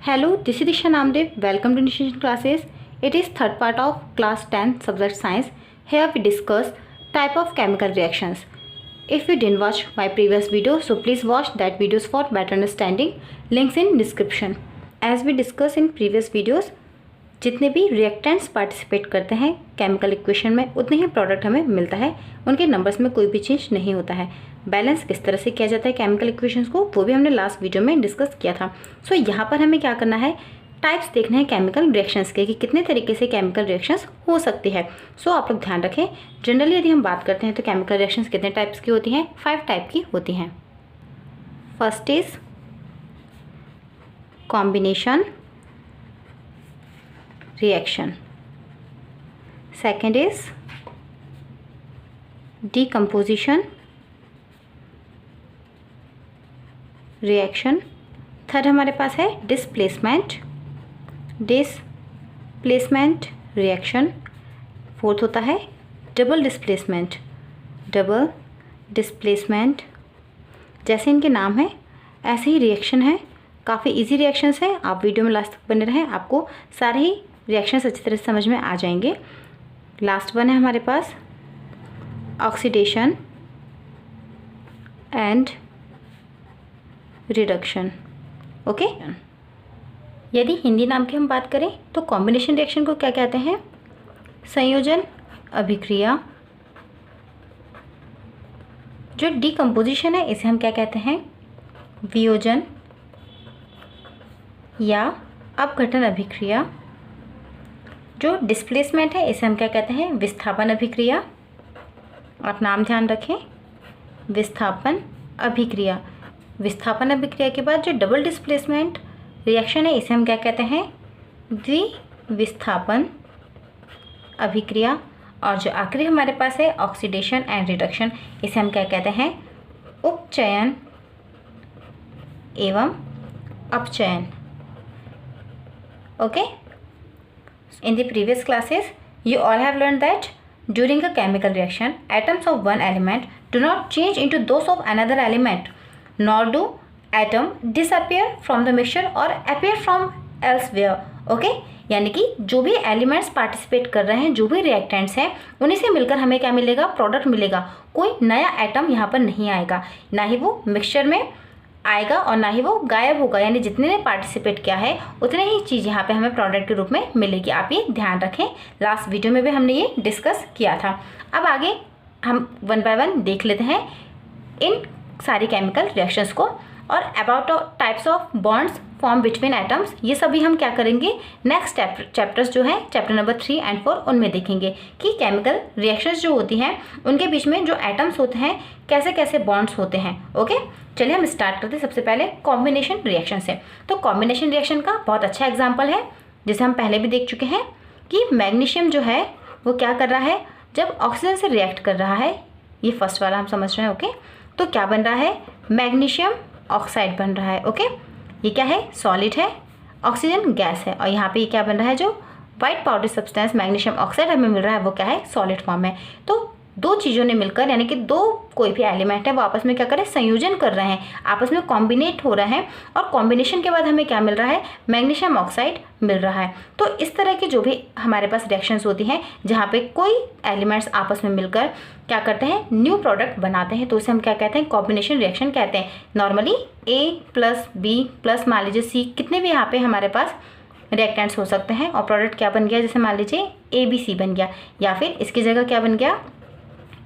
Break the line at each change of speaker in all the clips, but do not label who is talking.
Hello, this is Disha Namdev. Welcome to Initiation Classes. It is third part of class 10 subject science. Here we discuss type of chemical reactions. If you didn't watch my previous video, so please watch that videos for better understanding. Links in description. As we discussed in previous videos, जितने भी reactants participate करते हैं chemical equation में उतने ही product हमें मिलता है, उनके नंबर्स में कोई भी चेंज नहीं होता है। बैलेंस किस तरह से किया जाता है केमिकल इक्वेशंस को, वो भी हमने लास्ट वीडियो में डिस्कस किया था। सो यहाँ पर हमें क्या करना है, टाइप्स देखना है केमिकल रिएक्शंस के कि कितने तरीके से केमिकल रिएक्शंस हो सकती है। सो आप लोग ध्यान रखें, जनरली यदि हम बात करते हैं तो केमिकल रिएक्शंस कितने टाइप्स की होती हैं, 5 टाइप की होती हैं। First is combination reaction. Second is decomposition reaction. Third हमारे पास है डिस्प्लेसमेंट रिएक्शन। फोर्थ होता है डबल डिस्प्लेसमेंट। जैसे इनके नाम है ऐसे ही रिएक्शन है, काफ़ी इजी रिएक्शंस हैं। आप वीडियो में लास्ट तक बने रहें, आपको सारे ही रिएक्शंस अच्छी तरह से समझ में आ जाएंगे। लास्ट वन है हमारे पास ऑक्सीडेशन एंड रिडक्शन। ओके, यदि हिंदी नाम की हम बात करें तो कॉम्बिनेशन रिएक्शन को क्या कहते हैं, संयोजन अभिक्रिया। जो डीकम्पोजिशन है इसे हम क्या कहते हैं, वियोजन या अपघटन अभिक्रिया। जो डिस्प्लेसमेंट है इसे हम क्या कहते हैं, विस्थापन अभिक्रिया। आप नाम ध्यान रखें, विस्थापन अभिक्रिया। विस्थापन अभिक्रिया के बाद जो डबल डिस्प्लेसमेंट रिएक्शन है इसे हम क्या कहते हैं, द्विविस्थापन अभिक्रिया। और जो आखिरी हमारे पास है ऑक्सीडेशन एंड रिडक्शन, इसे हम क्या कहते हैं, उपचयन एवं अपचयन। Okay, in the previous classes you all have learned that during a chemical reaction atoms of one element do not change into those of another element, nor do atom disappear from the mixture or appear from elsewhere. Okay, यानी कि जो भी elements participate कर रहे हैं, जो भी reactants हैं, उन्हीं से मिलकर हमें क्या मिलेगा, प्रोडक्ट मिलेगा। कोई नया एटम यहाँ पर नहीं आएगा, ना ही वो मिक्सचर में आएगा और ना ही वो गायब होगा। यानी जितने ने पार्टिसिपेट किया है उतने ही चीज़ यहाँ पे हमें प्रोडक्ट के रूप में मिलेगी। आप ये ध्यान रखें, लास्ट वीडियो में भी हमने ये डिस्कस किया था। अब आगे हम वन बाय वन देख लेते हैं इन सारी केमिकल रिएक्शंस को। और about types of bonds form between atoms, ये सभी हम क्या करेंगे, नेक्स्ट चैप्टर्स जो है चैप्टर नंबर 3 और 4 उनमें देखेंगे कि केमिकल रिएक्शंस जो होती हैं उनके बीच में जो एटम्स होते हैं कैसे कैसे बॉन्ड्स होते हैं। ओके, चलिए हम स्टार्ट करते हैं सबसे पहले कॉम्बिनेशन रिएक्शन से। तो कॉम्बिनेशन रिएक्शन का बहुत अच्छा एग्जाम्पल है जिसे हम पहले भी देख चुके हैं कि मैग्नीशियम जो है वो क्या कर रहा है, जब ऑक्सीजन से रिएक्ट कर रहा है, ये फर्स्ट वाला हम समझ रहे हैं। ओके, तो क्या बन रहा है, मैग्नीशियम ऑक्साइड बन रहा है। ओके, ये क्या है, सॉलिड है, ऑक्सीजन गैस है। और यहाँ पे ये क्या बन रहा है, जो white powder substance magnesium oxide हमें मिल रहा है वो क्या है, सॉलिड फॉर्म में। तो दो चीज़ों ने मिलकर, यानी कि दो कोई भी एलिमेंट है वो आपस में क्या कर रहे हैं, संयोजन कर रहे हैं, आपस में कॉम्बिनेट हो रहे हैं। और कॉम्बिनेशन के बाद हमें क्या मिल रहा है, मैग्नीशियम ऑक्साइड मिल रहा है। तो इस तरह की जो भी हमारे पास रिएक्शंस होती हैं जहाँ पे कोई एलिमेंट्स आपस में मिलकर क्या करते हैं, न्यू प्रोडक्ट बनाते हैं, तो उसे हम क्या कहते हैं, कॉम्बिनेशन रिएक्शन कहते हैं। नॉर्मली A+B+ मान लीजिए C, कितने भी यहाँ पे हमारे पास रिएक्टेंट्स हो सकते हैं और प्रोडक्ट क्या बन गया, जैसे मान लीजिए ABC बन गया, या फिर इसकी जगह क्या बन गया,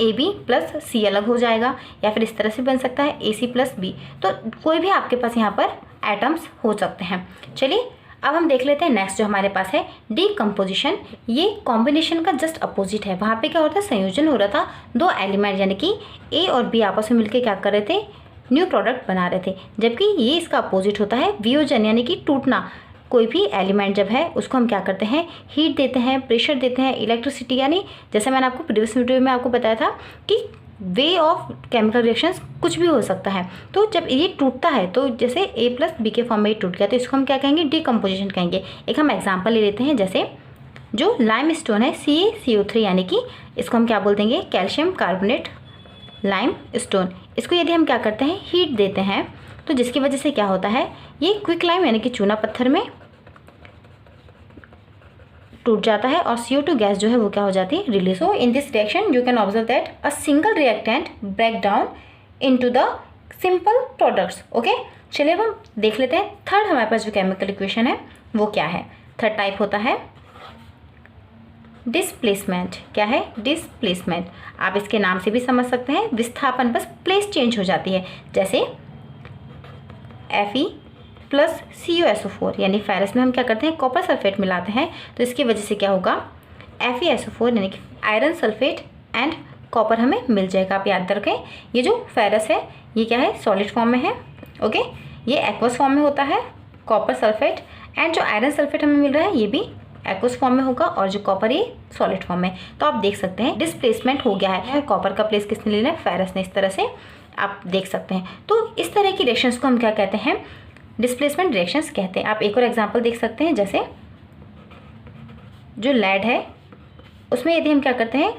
AB+C अलग हो जाएगा, या फिर इस तरह से बन सकता है AC+B। तो कोई भी आपके पास यहाँ पर एटम्स हो सकते हैं। चलिए अब हम देख लेते हैं नेक्स्ट जो हमारे पास है डीकम्पोजिशन। ये कॉम्बिनेशन का जस्ट अपोजिट है। वहाँ पे क्या होता है, संयोजन हो रहा था, दो एलिमेंट यानी कि A और B आपस में मिलकर क्या कर रहे थे, न्यू प्रोडक्ट बना रहे थे। जबकि ये इसका अपोजिट होता है, वियोजन यानी कि टूटना। कोई भी एलिमेंट जब है उसको हम क्या करते हैं, हीट देते हैं, प्रेशर देते हैं, इलेक्ट्रिसिटी, यानी जैसे मैंने आपको प्रीवियस वीडियो में आपको बताया था कि वे ऑफ केमिकल रिएक्शंस कुछ भी हो सकता है। तो जब ये टूटता है, तो जैसे A+B के फॉर्म में ये टूट गया, तो इसको हम क्या कहेंगे, डीकम्पोजिशन कहेंगे। एक हम एग्जांपल ले लेते हैं, जैसे जो लाइम स्टोन है CaCO3, यानी कि इसको हम क्या बोल देंगे, कैल्शियम कार्बोनेट लाइम स्टोन। इसको यदि हम क्या करते हैं, हीट देते हैं, तो जिसकी वजह से क्या होता है, ये क्विकलाइम यानी कि चूना पत्थर में टूट जाता है और CO2 गैस जो है वो क्या हो जाती है, release. So in this reaction you can observe that a single reactant break down into the simple products. Okay, चलिए अब हम देख लेते हैं थर्ड हमारे पास जो केमिकल इक्वेशन है वो क्या है। थर्ड टाइप होता है डिस्प्लेसमेंट। क्या है, डिस्प्लेसमेंट। आप इसके नाम से भी समझ सकते हैं, विस्थापन, बस प्लेस चेंज हो जाती है। जैसे Fe प्लस CuSO4 यानी फेरस में हम क्या करते हैं, कॉपर सल्फेट मिलाते हैं, तो इसकी वजह से क्या होगा, FeSO4 यानी कि आयरन सल्फेट एंड कॉपर हमें मिल जाएगा। आप याद रखें, ये जो फेरस है ये क्या है, सॉलिड फॉर्म में है। ओके, ये एक्वस फॉर्म में होता है कॉपर सल्फेट, एंड जो आयरन सल्फेट हमें मिल रहा है ये भी एक्वस फॉर्म में होगा, और जो कॉपर ये सॉलिड फॉर्म में। तो आप देख सकते हैं डिस्प्लेसमेंट हो गया है, कॉपर का प्लेस किसने लेना है, फेरस ने। इस तरह से आप देख सकते हैं। तो इस तरह की रिएक्शंस को हम क्या कहते हैं, डिस्प्लेसमेंट रिएक्शंस कहते हैं। आप एक और एग्जांपल देख सकते हैं, जैसे जो लेड है उसमें यदि हम क्या करते हैं,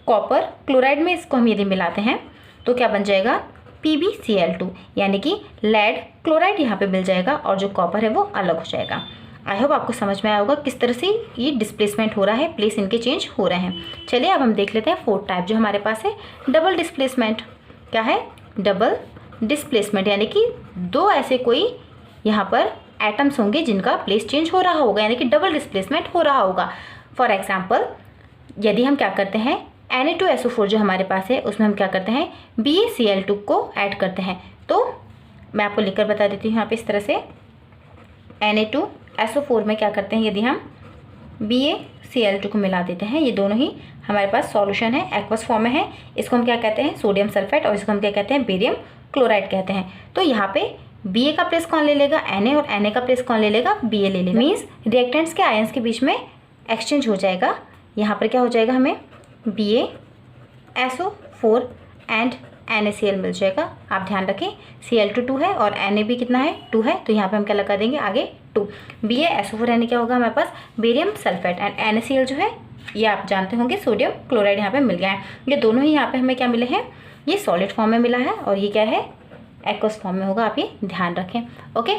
कॉपर क्लोराइड में इसको हम यदि मिलाते हैं तो क्या बन जाएगा, PbCl2 यानी कि लेड क्लोराइड यहाँ पे मिल जाएगा और जो कॉपर है वो अलग हो जाएगा। आई होप आपको समझ में आया होगा किस तरह से ये डिस्प्लेसमेंट हो रहा है, प्लेस इनके चेंज हो रहे हैं। चलिए अब हम देख लेते हैं फोर्थ टाइप जो हमारे पास है, डबल डिस्प्लेसमेंट। क्या है, डबल डिस्प्लेसमेंट यानी कि दो ऐसे कोई यहाँ पर एटम्स होंगे जिनका प्लेस चेंज हो रहा होगा, यानी कि डबल डिस्प्लेसमेंट हो रहा होगा। फॉर एग्जाम्पल यदि हम क्या करते हैं, Na2SO4 जो हमारे पास है उसमें हम क्या करते हैं, BaCl2 को ऐड करते हैं। तो मैं आपको लिखकर बता देती हूँ यहाँ पे इस तरह से, Na2SO4 में क्या करते हैं, यदि हम BaCl2 को मिला देते हैं, ये दोनों ही हमारे पास सॉल्यूशन है, एक्वस फॉर्म में है। इसको हम क्या कहते हैं, सोडियम सल्फेट, और इसको हम क्या कहते हैं, बेरियम क्लोराइड कहते हैं। तो यहाँ पे Ba का प्लेस कौन ले लेगा, Na, और Na का प्लेस कौन ले लेगा, Ba ले लेगा। मीन्स रिएक्टेंट्स के आयंस के बीच में एक्सचेंज हो जाएगा। यहाँ पर क्या हो जाएगा, हमें BaSO4 एंड NaCl मिल जाएगा। आप ध्यान रखें Cl2 2 है और Na भी कितना है, 2 है, तो यहाँ पे हम क्या लगा देंगे आगे 2। BaSO4 यानी क्या होगा हमारे पास, बेरियम सल्फेट, एंड NaCl जो है ये आप जानते होंगे सोडियम क्लोराइड यहाँ पे मिल गया है। ये दोनों ही यहाँ पे हमें क्या मिले हैं, ये सॉलिड फॉर्म में मिला है और ये क्या है, एक्वस फॉर्म में होगा। आप ये ध्यान रखें। ओके,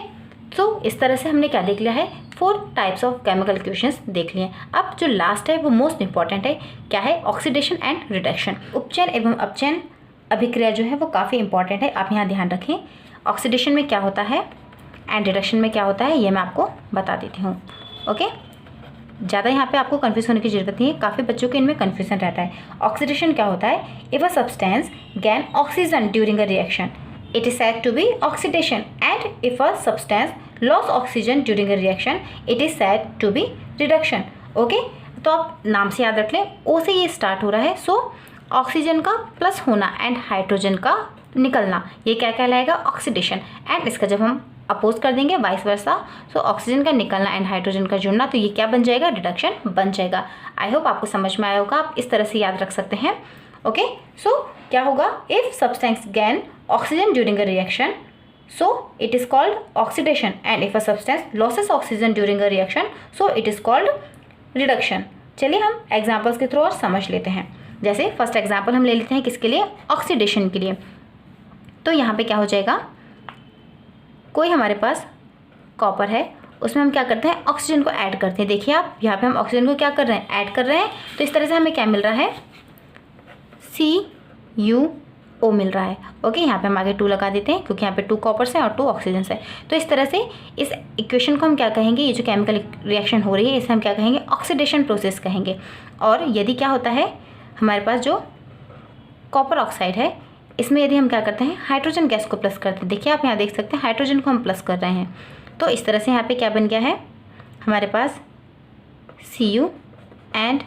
तो इस तरह से हमने क्या देख लिया है, 4 टाइप्स ऑफ केमिकल इक्वेशंस देख लिए। अब जो लास्ट है वो मोस्ट इंपॉर्टेंट है, क्या है, ऑक्सीडेशन एंड रिडक्शन। उपचयन एवं अपचयन अभिक्रिया जो है वो काफ़ी इंपॉर्टेंट है, आप यहाँ ध्यान रखें। ऑक्सीडेशन में क्या होता है एंड रिडक्शन में क्या होता है, ये मैं आपको बता देती हूँ। ओके, ज़्यादा यहाँ पे आपको कन्फ्यूज होने की जरूरत नहीं है, काफ़ी बच्चों के इनमें कन्फ्यूजन रहता है। ऑक्सीडेशन क्या होता है, if a substance gain oxygen during a reaction it is said to be oxidation, and if a substance lost oxygen during a reaction it is said to be reduction. Okay, तो आप नाम से याद रख लें, O से ये start हो रहा है। सो ऑक्सीजन का प्लस होना एंड हाइड्रोजन का निकलना, ये क्या कहलाएगा, ऑक्सीडेशन। एंड इसका जब हम अपोज कर देंगे वाइस वर्सा, सो ऑक्सीजन का निकलना एंड हाइड्रोजन का जुड़ना, तो ये क्या बन जाएगा, रिडक्शन बन जाएगा। आई होप आपको समझ में आया होगा, आप इस तरह से याद रख सकते हैं। ओके, सो क्या होगा, if substance gain oxygen during a reaction so it is called oxidation, and if a substance loses oxygen during a reaction so it is called reduction. चलिए हम एग्जाम्पल्स के थ्रू और समझ लेते हैं। जैसे फर्स्ट एग्जाम्पल हम ले लेते हैं किसके लिए, ऑक्सीडेशन के लिए। तो यहाँ पे क्या हो जाएगा, कोई हमारे पास कॉपर है, उसमें हम क्या करते हैं, ऑक्सीजन को ऐड करते हैं। देखिए आप यहाँ पे हम ऑक्सीजन को क्या कर रहे हैं, ऐड कर रहे हैं। तो इस तरह से हमें क्या मिल रहा है, CuO मिल रहा है। ओके, यहाँ पे हम आगे 2 लगा देते हैं क्योंकि यहाँ पे 2 कॉपर्स हैं और 2 ऑक्सीजन है। तो इस तरह से इस इक्वेशन को हम क्या कहेंगे, ये जो केमिकल रिएक्शन हो रही है इसे हम क्या कहेंगे, ऑक्सीडेशन प्रोसेस कहेंगे। और यदि क्या होता है, हमारे पास जो कॉपर ऑक्साइड है इसमें यदि हम क्या करते हैं, हाइड्रोजन गैस को प्लस करते हैं। देखिए आप यहाँ देख सकते हैं हाइड्रोजन को हम प्लस कर रहे हैं। तो इस तरह से यहाँ पे क्या बन गया है, हमारे पास Cu एंड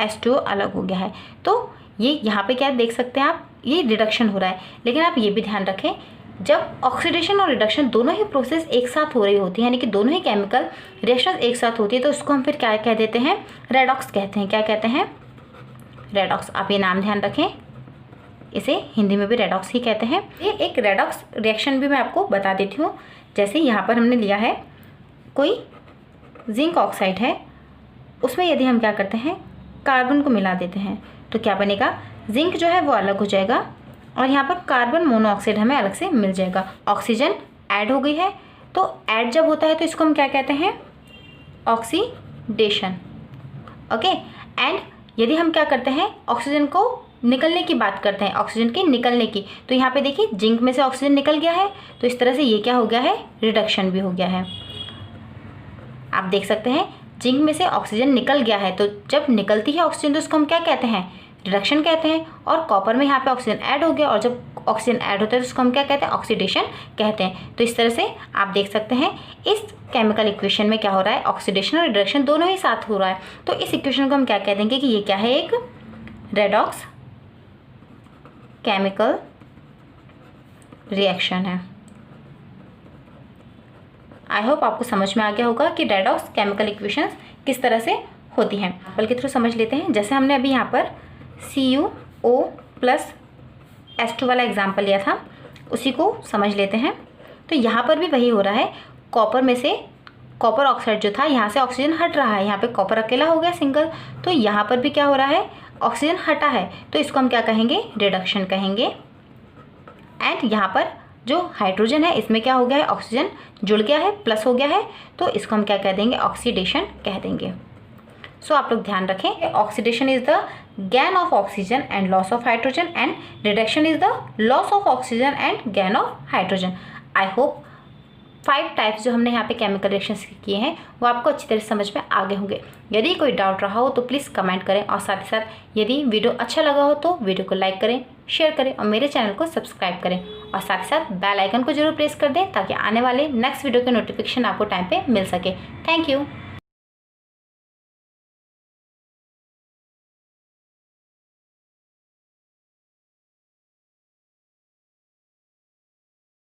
H2O अलग हो गया है। तो ये यहाँ पे क्या देख सकते हैं आप, ये रिडक्शन हो रहा है। लेकिन आप ये भी ध्यान रखें, जब ऑक्सीडेशन और रिडक्शन दोनों ही प्रोसेस एक साथ हो रही होती है, यानी कि दोनों ही केमिकल रिएक्शन एक साथ होती है, तो उसको हम फिर क्या कह देते हैं, रेडॉक्स कहते हैं। क्या कहते हैं, रेडॉक्स। आप ये नाम ध्यान रखें, इसे हिंदी में भी रेडॉक्स ही कहते हैं। ये एक रेडॉक्स रिएक्शन भी मैं आपको बता देती हूँ। जैसे यहाँ पर हमने लिया है कोई जिंक ऑक्साइड है, उसमें यदि हम क्या करते हैं, कार्बन को मिला देते हैं, तो क्या बनेगा, जिंक जो है वो अलग हो जाएगा और यहाँ पर कार्बन मोनोऑक्साइड हमें अलग से मिल जाएगा। ऑक्सीजन ऐड हो गई है, तो ऐड जब होता है तो इसको हम क्या कहते हैं, ऑक्सीडेशन। ओके, एंड यदि हम क्या करते हैं, ऑक्सीजन को निकलने की बात करते हैं, ऑक्सीजन के निकलने की, तो यहाँ पे देखिए जिंक में से ऑक्सीजन निकल गया है, तो इस तरह से ये क्या हो गया है, रिडक्शन भी हो गया है। आप देख सकते हैं जिंक में से ऑक्सीजन निकल गया है, तो जब निकलती है ऑक्सीजन तो उसको हम क्या कहते हैं, रिडक्शन कहते हैं। और कॉपर में यहाँ पे ऑक्सीजन ऐड हो गया, और जब ऑक्सीजन ऐड होता है तो उसको हम क्या कहते हैं, ऑक्सीडेशन कहते हैं। तो इस तरह से आप देख सकते हैं इस केमिकल इक्वेशन में क्या हो रहा है, ऑक्सीडेशन और रिडक्शन दोनों ही साथ हो रहा है। तो इस इक्वेशन को हम क्या कह देंगे कि ये क्या है, एक रेडॉक्स केमिकल रिएक्शन है। आई होप आपको समझ में आ गया होगा कि रेडॉक्स केमिकल इक्वेशंस किस तरह से होती हैं। एग्जाम्पल के थ्रू समझ लेते हैं। जैसे हमने अभी यहाँ पर CuO+H2 वाला एग्जाम्पल लिया था, उसी को समझ लेते हैं। तो यहाँ पर भी वही हो रहा है, कॉपर में से कॉपर ऑक्साइड जो था, यहाँ से ऑक्सीजन हट रहा है, यहाँ पे कॉपर अकेला हो गया सिंगल, तो यहाँ पर भी क्या हो रहा है, ऑक्सीजन हटा है, तो इसको हम क्या कहेंगे, रिडक्शन कहेंगे। एंड यहाँ पर जो हाइड्रोजन है इसमें क्या हो गया है, ऑक्सीजन जुड़ गया है, प्लस हो गया है, तो इसको हम क्या कह देंगे, ऑक्सीडेशन कह देंगे। सो आप लोग ध्यान रखें, oxidation is the gain of oxygen and loss of hydrogen, and reduction is the loss of oxygen and gain of hydrogen. I hope 5 types जो हमने यहाँ पे केमिकल रिएक्शंस किए हैं वो आपको अच्छी तरह से समझ में आ गए होंगे। यदि कोई डाउट रहा हो तो प्लीज़ कमेंट करें, और साथ ही साथ यदि वीडियो अच्छा लगा हो तो वीडियो को लाइक करें, शेयर करें, और मेरे चैनल को सब्सक्राइब करें, और साथ ही साथ बेल आइकन को जरूर प्रेस कर दें ताकि आने वाले नेक्स्ट वीडियो के नोटिफिकेशन आपको टाइम पे मिल सके। Thank you.